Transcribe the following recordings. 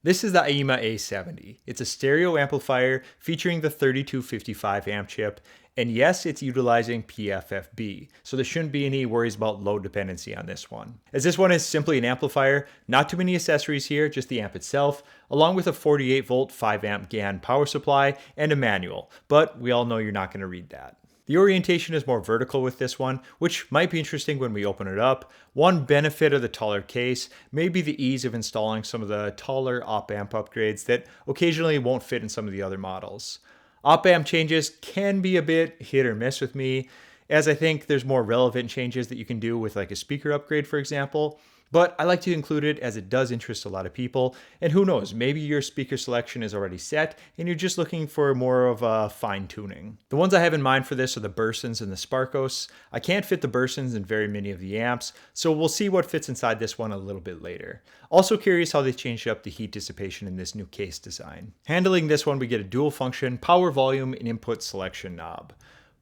This is the Aiyima A70. It's a stereo amplifier featuring the 3255 amp chip, and yes, it's utilizing PFFB, so there shouldn't be any worries about load dependency on this one. As this one is simply an amplifier, not too many accessories here, just the amp itself, along with a 48 volt 5 amp GAN power supply and a manual, but we all know you're not going to read that. The orientation is more vertical with this one, which might be interesting when we open it up. One benefit of the taller case may be the ease of installing some of the taller op-amp upgrades that occasionally won't fit in some of the other models. Op-amp changes can be a bit hit or miss with me, as I think there's more relevant changes that you can do with like a speaker upgrade, for example. But I like to include it as it does interest a lot of people, and who knows, maybe your speaker selection is already set and you're just looking for more of a fine tuning. The ones I have in mind for this are the Bursons and the Sparkos. I can't fit the Bursons in very many of the amps, so we'll see what fits inside this one a little bit later. Also curious how they changed up the heat dissipation in this new case design. Handling this one, we get a dual function power volume and input selection knob.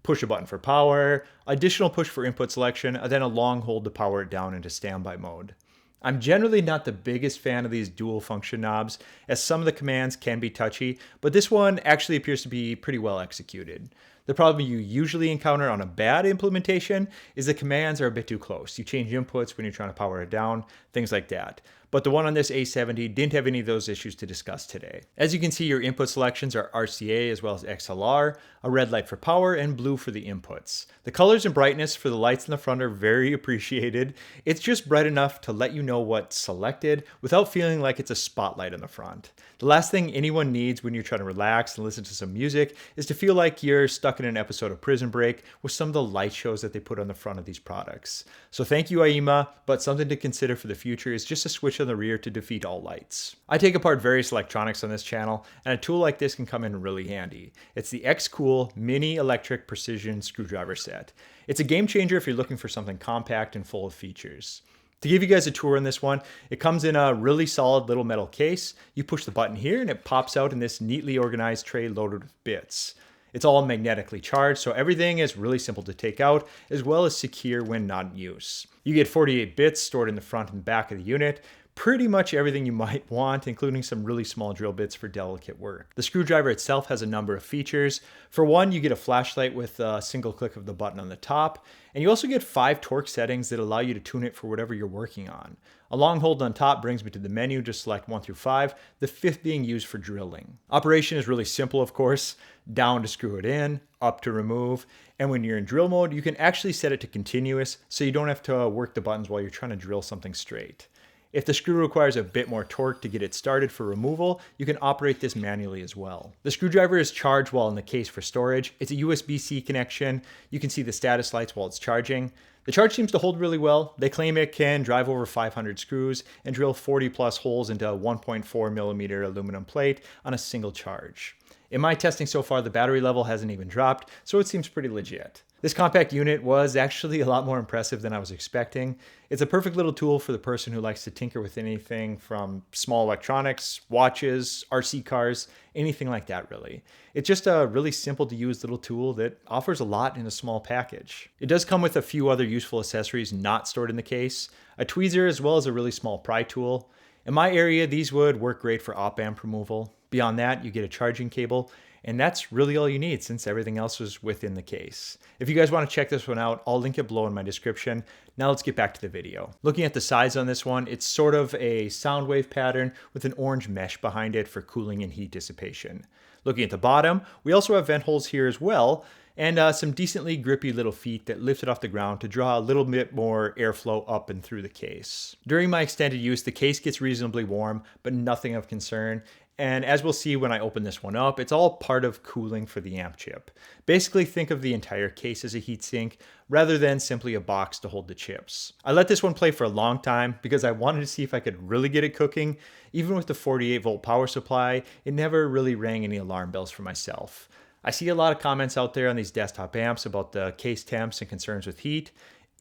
Push a button for power, additional push for input selection, and then a long hold to power it down into standby mode. I'm generally not the biggest fan of these dual function knobs, as some of the commands can be touchy, but this one actually appears to be pretty well executed. The problem you usually encounter on a bad implementation is the commands are a bit too close. You change inputs when you're trying to power it down, things like that. But the one on this A70 didn't have any of those issues to discuss today. As you can see, your input selections are RCA as well as XLR, a red light for power, and blue for the inputs. The colors and brightness for the lights in the front are very appreciated. It's just bright enough to let you know what's selected without feeling like it's a spotlight in the front. The last thing anyone needs when you're trying to relax and listen to some music is to feel like you're stuck in an episode of Prison Break with some of the light shows that they put on the front of these products. So thank you, Aiyima, but something to consider for the future is just a switch on the rear to defeat all lights. I take apart various electronics on this channel, and a tool like this can come in really handy. It's the xCool Mini Electric Precision Screwdriver Set. It's a game changer if you're looking for something compact and full of features. To give you guys a tour on this one, it comes in a really solid little metal case. You push the button here and it pops out in this neatly organized tray loaded with bits. It's all magnetically charged, so everything is really simple to take out, as well as secure when not in use. You get 48 bits stored in the front and back of the unit, pretty much everything you might want, including some really small drill bits for delicate work. The screwdriver itself has a number of features. For one, you get a flashlight with a single click of the button on the top, and you also get 5 torque settings that allow you to tune it for whatever you're working on. A long hold on top brings me to the menu to select 1 through 5, the 5th being used for drilling. Operation is really simple, of course. Down to screw it in, up to remove, and when you're in drill mode, you can actually set it to continuous, so you don't have to work the buttons while you're trying to drill something straight. If the screw requires a bit more torque to get it started for removal, you can operate this manually as well. The screwdriver is charged while in the case for storage. It's a USB-C connection. You can see the status lights while it's charging. The charge seems to hold really well. They claim it can drive over 500 screws and drill 40 plus holes into a 1.4 millimeter aluminum plate on a single charge. In my testing so far, the battery level hasn't even dropped, so it seems pretty legit. This compact unit was actually a lot more impressive than I was expecting. It's a perfect little tool for the person who likes to tinker with anything from small electronics, watches, RC cars, anything like that really. It's just a really simple to use little tool that offers a lot in a small package. It does come with a few other useful accessories not stored in the case, a tweezer as well as a really small pry tool. In my area, these would work great for op-amp removal. Beyond that, you get a charging cable, and that's really all you need since everything else was within the case. If you guys want to check this one out, I'll link it below in my description. Now let's get back to the video. Looking at the size on this one, it's sort of a sound wave pattern with an orange mesh behind it for cooling and heat dissipation. Looking at the bottom, we also have vent holes here as well, and some decently grippy little feet that lift it off the ground to draw a little bit more airflow up and through the case. During my extended use, the case gets reasonably warm, but nothing of concern. And as we'll see when I open this one up, it's all part of cooling for the amp chip. Basically, think of the entire case as a heatsink rather than simply a box to hold the chips. I let this one play for a long time because I wanted to see if I could really get it cooking. Even with the 48 volt power supply, it never really rang any alarm bells for myself. I see a lot of comments out there on these desktop amps about the case temps and concerns with heat.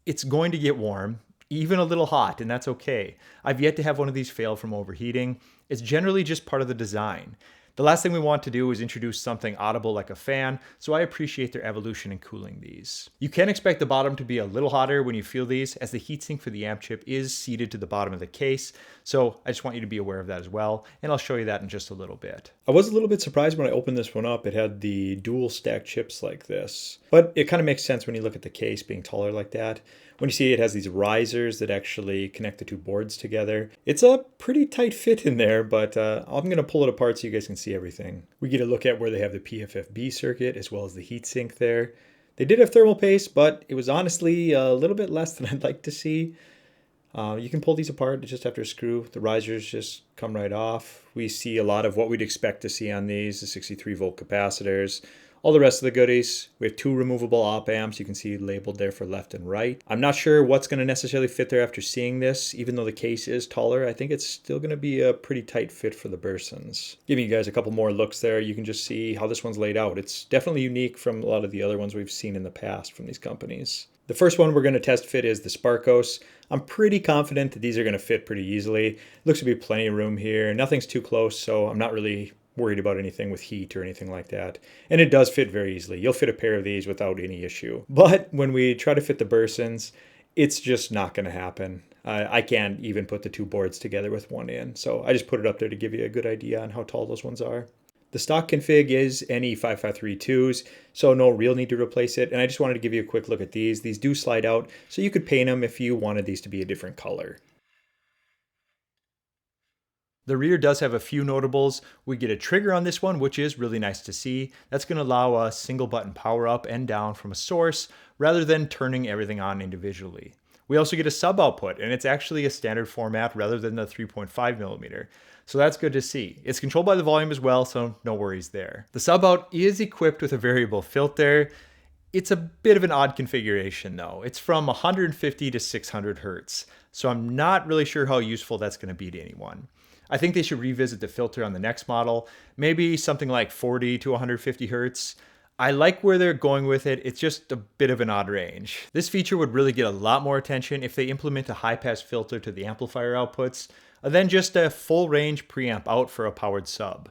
It's going to get warm, even a little hot, and that's okay. I've yet to have one of these fail from overheating. It's generally just part of the design. The last thing we want to do is introduce something audible like a fan, so I appreciate their evolution in cooling these. You can expect the bottom to be a little hotter when you feel these, as the heatsink for the amp chip is seated to the bottom of the case, So I just want you to be aware of that as well, and I'll show you that in just a little bit. I was a little bit surprised when I opened this one up. It had the dual stack chips like this, but it kind of makes sense when you look at the case being taller like that. When you see it has these risers that actually connect the two boards together. It's a pretty tight fit in there, but I'm going to pull it apart so you guys can see everything. We get a look at where they have the PFFB circuit as well as the heatsink there. They did have thermal paste, but it was honestly a little bit less than I'd like to see. You can pull these apart just after a screw. The risers just come right off. We see a lot of what we'd expect to see on these, the 63 volt capacitors, all the rest of the goodies. We have two removable op amps. You can see labeled there for left and right. I'm not sure what's going to necessarily fit there after seeing this. Even though the case is taller, I think it's still going to be a pretty tight fit for the Bursons. Giving you guys a couple more looks there, you can just see how this one's laid out. It's definitely unique from a lot of the other ones we've seen in the past from these companies. The first one we're going to test fit is the Sparkos. I'm pretty confident that these are going to fit pretty easily. Looks to be plenty of room here. Nothing's too close, so I'm not really worried about anything with heat or anything like that. And it does fit very easily. You'll fit a pair of these without any issue. But when we try to fit the Bursons, it's just not going to happen. I can't even put the two boards together with one in. So I just put it up there to give you a good idea on how tall those ones are. The stock config is NE5532s, so no real need to replace it. And I just wanted to give you a quick look at these. These do slide out, so you could paint them if you wanted these to be a different color. The rear does have a few notables. We get a trigger on this one, which is really nice to see. That's going to allow a single button power up and down from a source rather than turning everything on individually. We also get a sub output, and it's actually a standard format rather than the 3.5 millimeter. So that's good to see. It's controlled by the volume as well, so no worries there. The sub out is equipped with a variable filter. It's a bit of an odd configuration though. It's from 150 to 600 hertz, so I'm not really sure how useful that's going to be to anyone. I think they should revisit the filter on the next model, maybe something like 40 to 150 hertz. I like where they're going with it, it's just a bit of an odd range. This feature would really get a lot more attention if they implement a high-pass filter to the amplifier outputs, than just a full-range preamp out for a powered sub.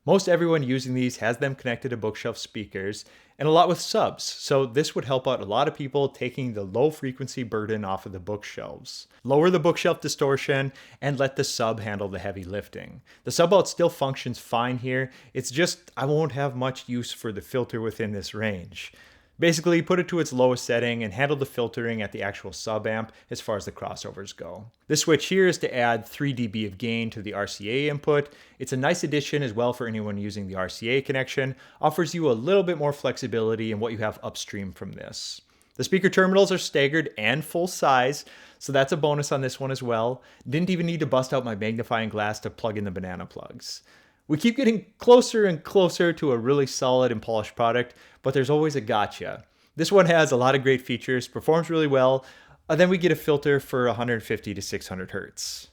Most everyone using these has them connected to bookshelf speakers, and a lot with subs, so this would help out a lot of people taking the low frequency burden off of the bookshelves. Lower the bookshelf distortion and let the sub handle the heavy lifting. The sub out still functions fine here, it's just I won't have much use for the filter within this range. Basically, put it to its lowest setting and handle the filtering at the actual sub amp as far as the crossovers go. This switch here is to add 3 dB of gain to the RCA input. It's a nice addition as well for anyone using the RCA connection, offers you a little bit more flexibility in what you have upstream from this. The speaker terminals are staggered and full size, so that's a bonus on this one as well. Didn't even need to bust out my magnifying glass to plug in the banana plugs. We keep getting closer and closer to a really solid and polished product, but there's always a gotcha. This one has a lot of great features, performs really well, then we get a filter for 150 to 600 hertz.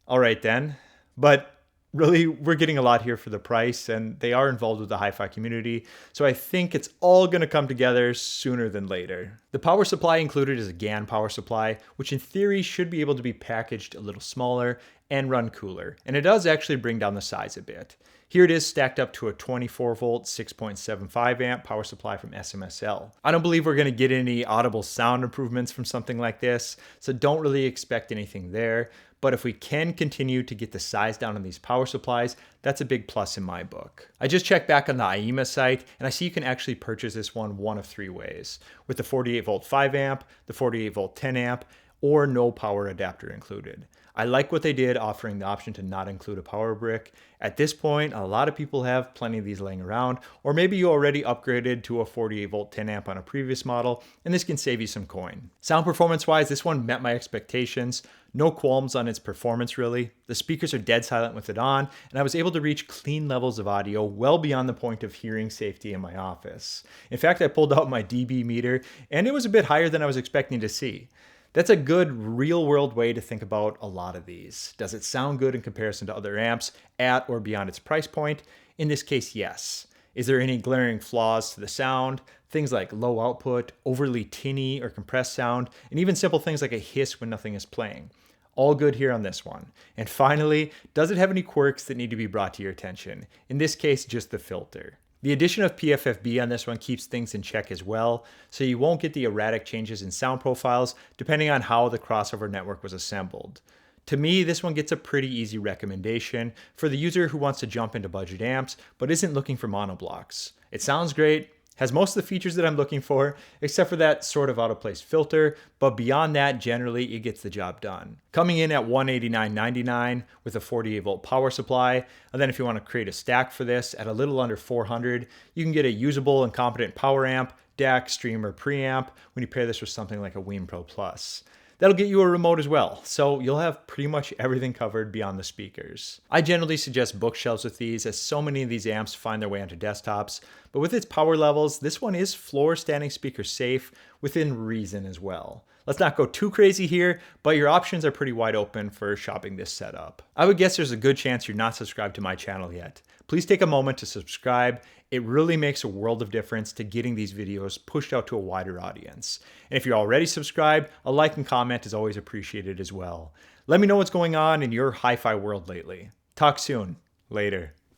All right then, but really we're getting a lot here for the price, and they are involved with the hi-fi community, so I think it's all going to come together sooner than later. The power supply included is a GAN power supply, which in theory should be able to be packaged a little smaller and run cooler, and it does actually bring down the size a bit. Here it is stacked up to a 24 volt 6.75 amp power supply from SMSL. I don't believe we're going to get any audible sound improvements from something like this, so don't really expect anything there, but if we can continue to get the size down on these power supplies, that's a big plus in my book. I just checked back on the Aiyima site, and I see you can actually purchase this one of three ways, with the 48 volt 5 amp, the 48 volt 10 amp, or no power adapter included. I like what they did, offering the option to not include a power brick. At this point, a lot of people have plenty of these laying around, or maybe you already upgraded to a 48 volt 10 amp on a previous model, and this can save you some coin. Sound performance wise, this one met my expectations. No qualms on its performance really. The speakers are dead silent with it on, and I was able to reach clean levels of audio well beyond the point of hearing safety in my office. In fact, I pulled out my dB meter, and it was a bit higher than I was expecting to see. That's a good real-world way to think about a lot of these. Does it sound good in comparison to other amps at or beyond its price point? In this case, yes. Is there any glaring flaws to the sound? Things like low output, overly tinny or compressed sound, and even simple things like a hiss when nothing is playing. All good here on this one. And finally, does it have any quirks that need to be brought to your attention? In this case, just the filter. The addition of PFFB on this one keeps things in check as well, so you won't get the erratic changes in sound profiles depending on how the crossover network was assembled. To me, this one gets a pretty easy recommendation for the user who wants to jump into budget amps but isn't looking for monoblocks. It sounds great, has most of the features that I'm looking for, except for that sort of out of place filter, but beyond that, generally it gets the job done. Coming in at $189.99 with a 48 volt power supply, and then if you want to create a stack for this at a little under $400, you can get a usable and competent power amp, DAC, streamer, preamp when you pair this with something like a Win Pro Plus. That'll get you a remote as well, so you'll have pretty much everything covered beyond the speakers. I generally suggest bookshelves with these, as so many of these amps find their way onto desktops, but with its power levels, this one is floor standing speaker safe within reason as well. Let's not go too crazy here, but your options are pretty wide open for shopping this setup. I would guess there's a good chance you're not subscribed to my channel yet. Please take a moment to subscribe. It really makes a world of difference to getting these videos pushed out to a wider audience. And if you're already subscribed, a like and comment is always appreciated as well. Let me know what's going on in your hi-fi world lately. Talk soon. Later.